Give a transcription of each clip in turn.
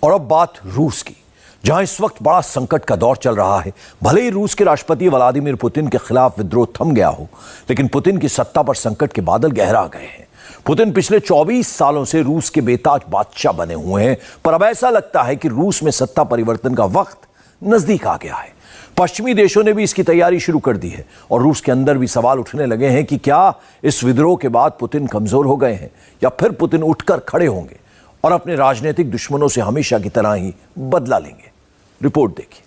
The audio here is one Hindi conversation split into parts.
और अब बात रूस की, जहां इस वक्त बड़ा संकट का दौर चल रहा है। भले ही रूस के राष्ट्रपति व्लादिमीर पुतिन के खिलाफ विद्रोह थम गया हो, लेकिन पुतिन की सत्ता पर संकट के बादल गहरा गए हैं। पुतिन पिछले 24 सालों से रूस के बेताज बादशाह बने हुए हैं, पर अब ऐसा लगता है कि रूस में सत्ता परिवर्तन का वक्त नजदीक आ गया है। पश्चिमी देशों ने भी इसकी तैयारी शुरू कर दी है और रूस के अंदर भी सवाल उठने लगे हैं कि क्या इस विद्रोह के बाद पुतिन कमजोर हो गए हैं या फिर पुतिन उठकर खड़े होंगे और अपने राजनीतिक दुश्मनों से हमेशा की तरह ही बदला लेंगे। रिपोर्ट देखिए।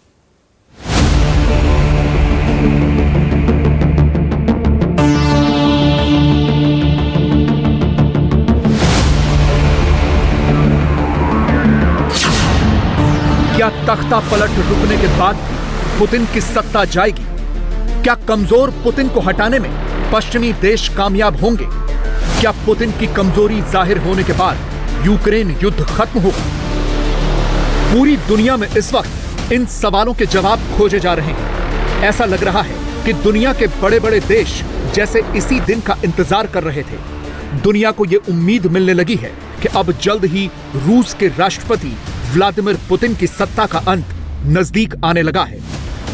क्या तख्ता पलट रुकने के बाद पुतिन की सत्ता जाएगी? क्या कमजोर पुतिन को हटाने में पश्चिमी देश कामयाब होंगे? क्या पुतिन की कमजोरी जाहिर होने के बाद यूक्रेन युद्ध खत्म होगा? पूरी दुनिया में इस वक्त इन सवालों के जवाब खोजे जा रहे हैं। ऐसा लग रहा है कि दुनिया के बड़े बड़े देश जैसे इसी दिन का इंतजार कर रहे थे। दुनिया को यह उम्मीद मिलने लगी है कि अब जल्द ही रूस के राष्ट्रपति व्लादिमीर पुतिन की सत्ता का अंत नजदीक आने लगा है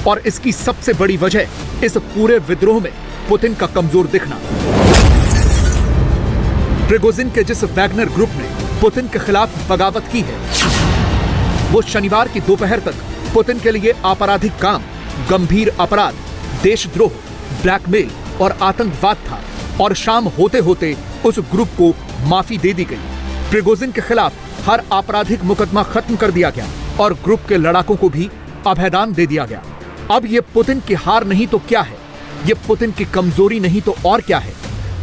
और इसकी सबसे बड़ी वजह इस पूरे विद्रोह में पुतिन का कमजोर दिखना। प्रिगोजिन के जिस वैगनर ग्रुप ने पुतिन के खिलाफ बगावत की है, वो शनिवार की दोपहर तक पुतिन के लिए आपराधिक काम, गंभीर अपराध, देशद्रोह, ब्लैकमेल और आतंकवाद था और शाम होते होते उस ग्रुप को माफी दे दी गई। प्रिगोजिन के खिलाफ हर आपराधिक मुकदमा खत्म कर दिया गया और ग्रुप के लड़ाकों को भी अभयदान दे दिया गया। अब ये पुतिन की हार नहीं तो क्या है, ये पुतिन की कमजोरी नहीं तो और क्या है।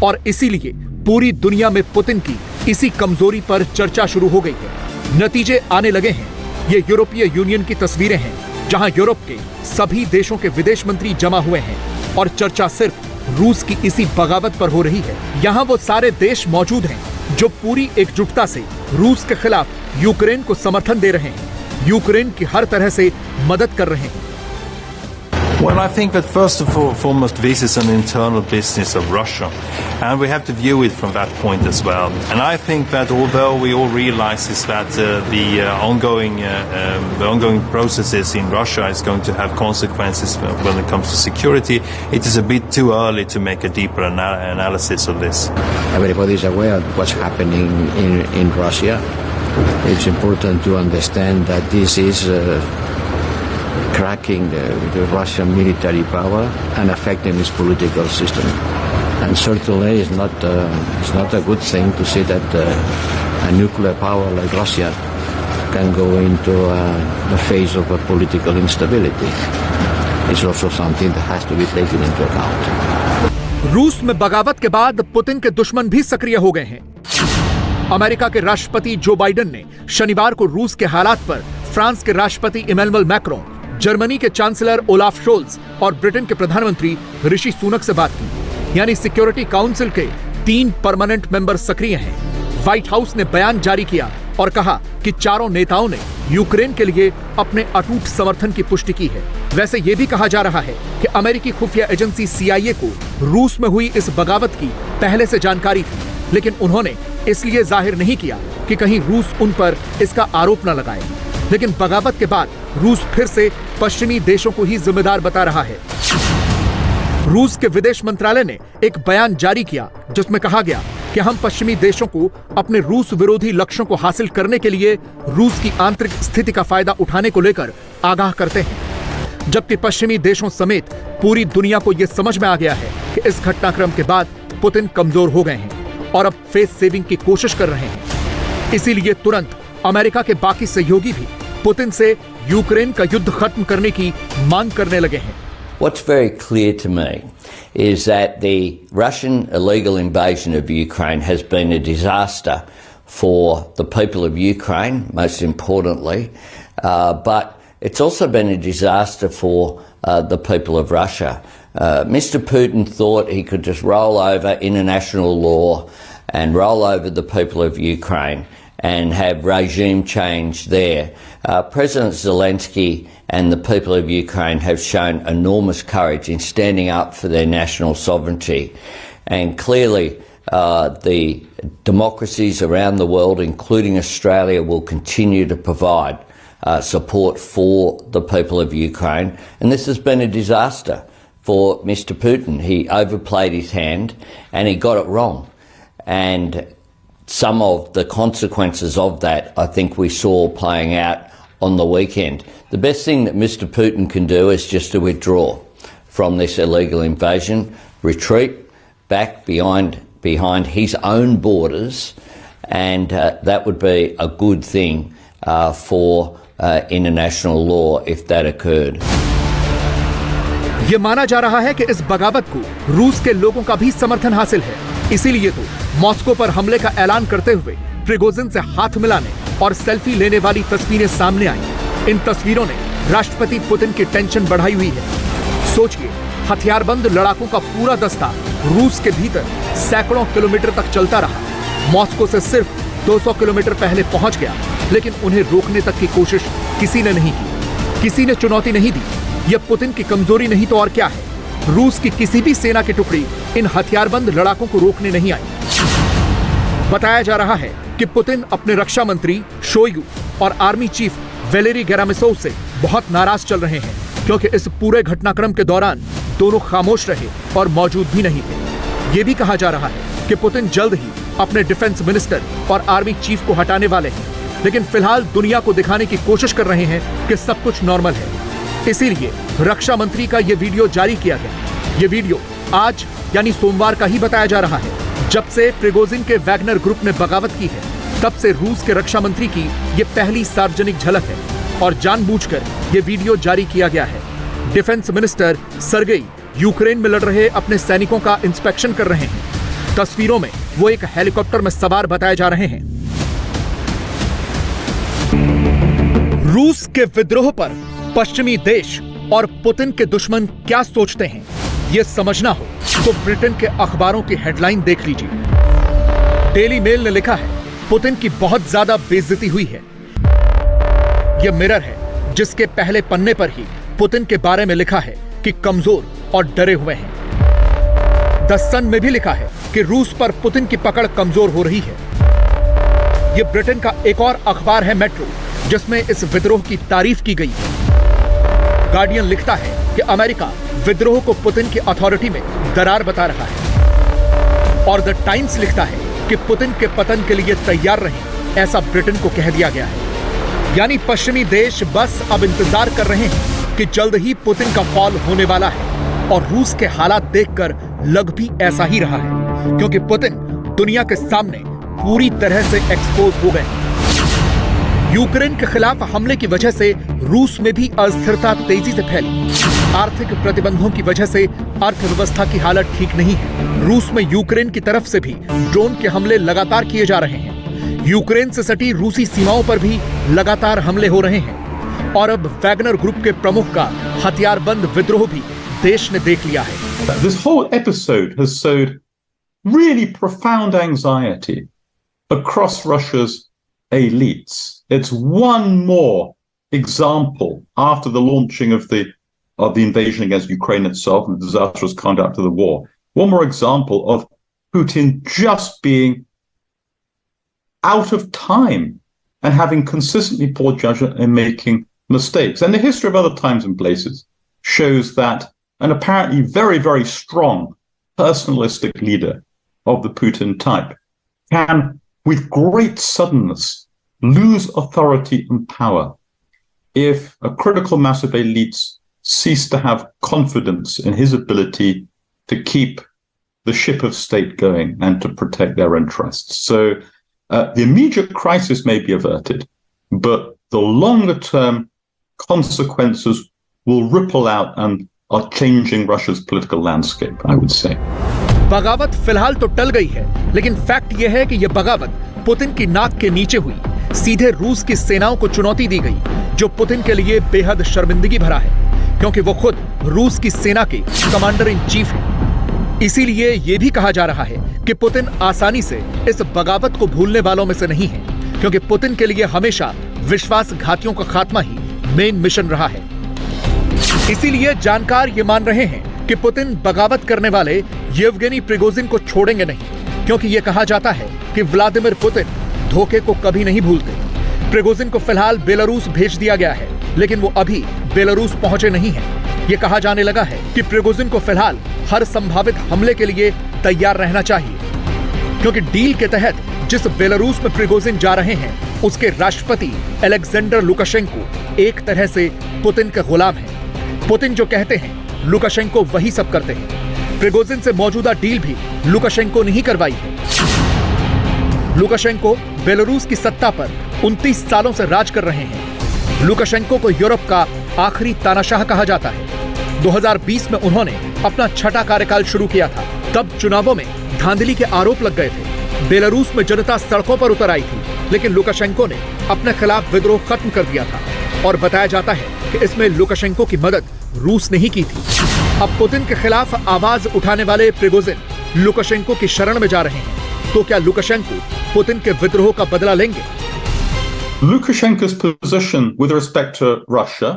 और इसीलिए पूरी दुनिया में पुतिन की इसी कमजोरी पर चर्चा शुरू हो गई है। नतीजे आने लगे हैं। ये यूरोपीय यूनियन की तस्वीरें हैं, जहां यूरोप के सभी देशों के विदेश मंत्री जमा हुए हैं और चर्चा सिर्फ रूस की इसी बगावत पर हो रही है। यहाँ वो सारे देश मौजूद हैं जो पूरी एकजुटता से रूस के खिलाफ यूक्रेन को समर्थन दे रहे हैं, यूक्रेन की हर तरह से मदद कर रहे हैं। Well, I think that first and foremost, this is an internal business of Russia, and we have to view it from that point as well. And I think that although we all realize is that the ongoing processes in Russia is going to have consequences when it comes to security, it is a bit too early to make a deeper analysis of this. Everybody is aware of what's happening in Russia. It's important to understand that this is cracking the Russian military power and affecting its political system. And certainly it's not a good thing to see that a nuclear power like Russia can go into the phase of a political instability. It's also something that has to be taken into account. रूस में बगावत के बाद पुतिन के दुश्मन भी सक्रिय हो गए हैं। अमेरिका के राष्ट्रपति जो बाइडेन ने शनिवार को रूस के हालात पर फ्रांस के राष्ट्रपति इमैनुअल मैक्रोन, जर्मनी के चांसलर ओलाफ शोल्ज और ब्रिटेन के प्रधानमंत्री ऋषि सुनक से बात की। यानी सिक्योरिटी काउंसिल के 3 परमानेंट मेंबर सक्रिय हैं। व्हाइट हाउस ने बयान जारी किया और कहा कि चारों नेताओं ने यूक्रेन के लिए अपने अटूट समर्थन की पुष्टि की है। वैसे यह भी कहा जा रहा है कि अमेरिकी खुफिया एजेंसी CIA को रूस में हुई इस बगावत की पहले से जानकारी थी, लेकिन उन्होंने इसलिए जाहिर नहीं किया कि कहीं रूस उन पर इसका आरोप न लगाए। लेकिन बगावत के बाद रूस फिर से पश्चिमी देशों को ही जिम्मेदार बता रहा है। रूस के विदेश मंत्रालय ने एक बयान जारी किया जिसमें कहा गया कि हम पश्चिमी देशों को अपने रूस विरोधी लक्ष्यों को हासिल करने के लिए रूस की आंतरिक स्थिति का फायदा उठाने को लेकर आगाह करते हैं। जबकि पश्चिमी देशों समेत पूरी दुनिया को यह समझ में आ गया है कि इस घटनाक्रम के बाद पुतिन कमजोर हो गए हैं और अब फेस सेविंग की कोशिश कर रहे हैं। इसीलिए तुरंत अमेरिका के बाकी सहयोगी भी पुतिन से यूक्रेन का युद्ध खत्म करने की मांग करने लगे हैं। What's very clear to me is that the Russian illegal invasion of Ukraine has been a disaster for the people of Ukraine, most importantly, but it's also been a disaster for the people of Russia. Mr. Putin thought he could just roll over international law and roll over the people of Ukraine and have regime change there. President Zelensky and the people of Ukraine have shown enormous courage in standing up for their national sovereignty. And clearly, the democracies around the world, including Australia, will continue to provide support for the people of Ukraine. And this has been a disaster for Mr. Putin. He overplayed his hand and he got it wrong. And some of the consequences of that, I think we saw playing out on the weekend. The best thing that Mr. Putin can do is just to withdraw from this illegal invasion, retreat back behind his own borders, and that would be a good thing for international law if that occurred. ये माना जा रहा है कि इस बगावत को रूस के लोगों का भी समर्थन हासिल है, इसीलिए तो मॉस्को पर हमले का ऐलान करते हुए प्रिगोजिन से हाथ मिलाने और सेल्फी लेने वाली तस्वीरें सामने आई। इन तस्वीरों ने राष्ट्रपति पुतिन की टेंशन बढ़ाई हुई है। सोचिए, हथियारबंद लड़ाकों का पूरा दस्ता रूस के भीतर सैकड़ों किलोमीटर तक चलता रहा। मॉस्को से सिर्फ 200 किलोमीटर पहले पहुंच गया, लेकिन उन्हें रोकने तक की कोशिश किसी ने नहीं की, किसी ने चुनौती नहीं दी। यह पुतिन की कमजोरी नहीं तो और क्या है। रूस की किसी भी सेना की टुकड़ी इन हथियारबंद लड़ाकों को रोकने नहीं आई। बताया जा रहा है कि पुतिन अपने रक्षा मंत्री शोइगु और आर्मी चीफ वैलेरी गेरासिमोव से बहुत नाराज चल रहे हैं, क्योंकि इस पूरे घटनाक्रम के दौरान दोनों खामोश रहे और मौजूद भी नहीं थे। यह भी कहा जा रहा है कि पुतिन जल्द ही अपने डिफेंस मिनिस्टर और आर्मी चीफ को हटाने वाले हैं, लेकिन फिलहाल दुनिया को दिखाने की कोशिश कर रहे हैं कि सब कुछ नॉर्मल है। इसीलिए रक्षा मंत्री का यह वीडियो जारी किया गया। यह वीडियो आज यानी सोमवार का ही बताया जा रहा है। जब से प्रिगोजिन के वैगनर ग्रुप ने बगावत की है, तब से रूस के रक्षा मंत्री की यह पहली सार्वजनिक झलक है और जानबूझकर यह वीडियो जारी किया गया है। डिफेंस मिनिस्टर सर्गेई यूक्रेन में लड़ रहे अपने सैनिकों का इंस्पेक्शन कर रहे हैं। तस्वीरों में वो एक हेलीकॉप्टर में सवार बताए जा रहे हैं। रूस के विद्रोह पर पश्चिमी देश और पुतिन के दुश्मन क्या सोचते हैं, यह समझना हो तो ब्रिटेन के अखबारों की हेडलाइन देख लीजिए। डेली मेल ने लिखा है, पुतिन की बहुत ज्यादा बेइज्जती हुई है। यह मिरर है, जिसके पहले पन्ने पर ही पुतिन के बारे में लिखा है कि कमजोर और डरे हुए हैं। द सन में भी लिखा है कि रूस पर पुतिन की पकड़ कमजोर हो रही है। यह ब्रिटेन का एक और अखबार है मेट्रो, जिसमें इस विद्रोह की तारीफ की गई है। गार्डियन लिखता है कि अमेरिका विद्रोह को पुतिन की अथॉरिटी में दरार बता रहा है, और द टाइम्स लिखता है कि पुतिन के पतन के लिए तैयार रहें, ऐसा ब्रिटेन को कह दिया गया है। यानी पश्चिमी देश बस अब इंतजार कर रहे हैं कि जल्द ही पुतिन का फॉल होने वाला है, और रूस के हालात देखकर लग भी ऐसा ही रहा है, क्योंकि पुतिन दुनिया के सामने पूरी तरह से एक्सपोज हो गए हैं। यूक्रेन के खिलाफ हमले की वजह से रूस में भी अस्थिरता तेजी से फैली। आर्थिक प्रतिबंधों की वजह से अर्थव्यवस्था की हालत ठीक नहीं है। रूस में यूक्रेन की तरफ से भी ड्रोन के हमले लगातार किए जा रहे हैं। यूक्रेन से सटी रूसी सीमाओं पर भी लगातार हमले हो रहे हैं, और अब वैगनर ग्रुप के प्रमुख का हथियारबंद विद्रोह भी देश ने देख लिया है। This whole episode has sowed really profound anxiety across Russia's elites. It's one more example after the launching of the invasion against Ukraine itself and the disastrous conduct of the war. One more example of Putin just being out of time and having consistently poor judgment and making mistakes. And the history of other times and places shows that an apparently very, very strong personalistic leader of the Putin type can, with great suddenness, lose authority and power if a critical mass of elites cease to have confidence in his ability to keep the ship of state going and to protect their interests. So the immediate crisis may be averted, but the longer term consequences will ripple out and are changing Russia's political landscape, I would say. बगावत फिलहाल तो टल गई है, लेकिन फैक्ट यह है कि यह बगावत पुतिन की नाक के नीचे हुई। सीधे रूस की सेनाओं को चुनौती दी गई, जो पुतिन के लिए बेहद शर्मिंदगी भरा है, क्योंकि वो खुद रूस की सेना के कमांडर इन चीफ हैं। इसीलिए यह भी कहा जा रहा है कि पुतिन आसानी से इस बगावत को भूलने वालों में से नहीं है, क्योंकि पुतिन के लिए हमेशा विश्वासघातियों का खात्मा ही मेन मिशन रहा है। इसीलिए जानकार ये मान रहे हैं कि पुतिन बगावत करने वाले येवगेनी प्रिगोजिन को छोड़ेंगे नहीं। क्योंकि यह कहा जाता है कि व्लादिमीर पुतिन धोखे को कभी नहीं भूलते। प्रिगोजिन को फिलहाल बेलारूस भेज दिया गया है, लेकिन वो अभी बेलारूस पहुंचे नहीं हैं। यह कहा जाने लगा है कि प्रिगोजिन को फिलहाल हर संभावित हमले के लिए तैयार रहना चाहिए, क्योंकि डील के तहत जिस बेलारूस में प्रिगोजिन जा रहे हैं उसके राष्ट्रपति अलेक्जेंडर लुकाशेंको एक तरह से पुतिन के गुलाम हैं। पुतिन जो कहते हैं लुकाशेंको वही सब करते हैं। प्रिगोजिन से मौजूदा डील भी लुकाशेंको ने ही करवाई है। लुकाशेंको बेलारूस की सत्ता पर 29 सालों से राज कर रहे हैं। लुकाशेंको को यूरोप का आखिरी तानाशाह कहा जाता है। 2020 में उन्होंने अपना छठा कार्यकाल शुरू किया था। तब चुनावों में धांधली के आरोप लग गए थे। बेलारूस में जनता सड़कों पर उतर आई थी, लेकिन लुकाशेंको ने अपने खिलाफ विद्रोह खत्म कर दिया था और बताया जाता है कि इसमें लुकाशेंको की मदद रूस ने ही की थी। अब पुतिन के खिलाफ आवाज उठाने वाले प्रिगोजिन लुकाशेंको की शरण में जा रहे हैं। तो क्या लुकाशेंको पुतिन के विद्रोह का बदला लेंगे? Lukashenko's position with respect to Russia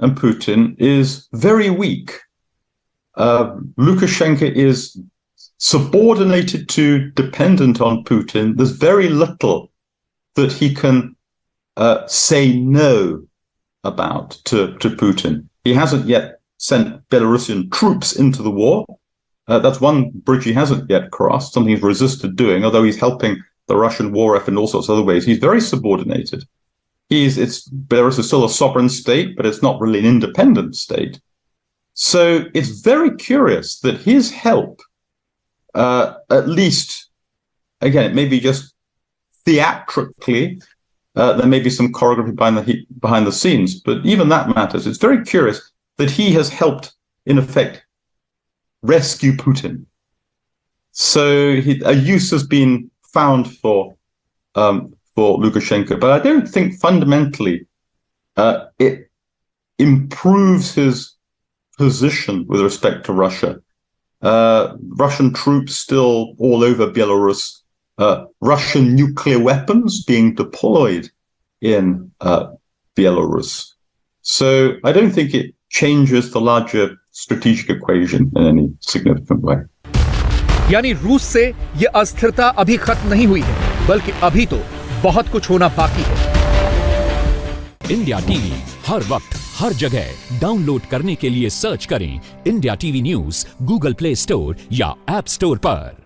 and Putin is very weak. Lukashenko is subordinated to, dependent on Putin. There's very little that he can say no about to Putin. He hasn't yet sent Belarusian troops into the war. That's one bridge he hasn't yet crossed, something he's resisted doing, although he's helping the Russian war effort in all sorts of other ways. He's very subordinated. Belarus is still a sovereign state, but it's not really an independent state. So it's very curious that his help, at least, again, it may be just theatrically, there may be some choreography behind the scenes, but even that matters. It's very curious that he has helped, in effect, rescue Putin. So a use has been found for Lukashenko, but I don't think fundamentally it improves his position with respect to Russia. Russian troops still all over Belarus, Russian nuclear weapons being deployed in Belarus. So I don't think it changes the larger strategic equation in any significant way. यानी रूस से ये अस्थिरता अभी खत्म नहीं हुई है, बल्कि अभी तो बहुत कुछ होना बाकी है। इंडिया टीवी हर वक्त हर जगह डाउनलोड करने के लिए सर्च करें India TV news Google play store या ऐप स्टोर पर।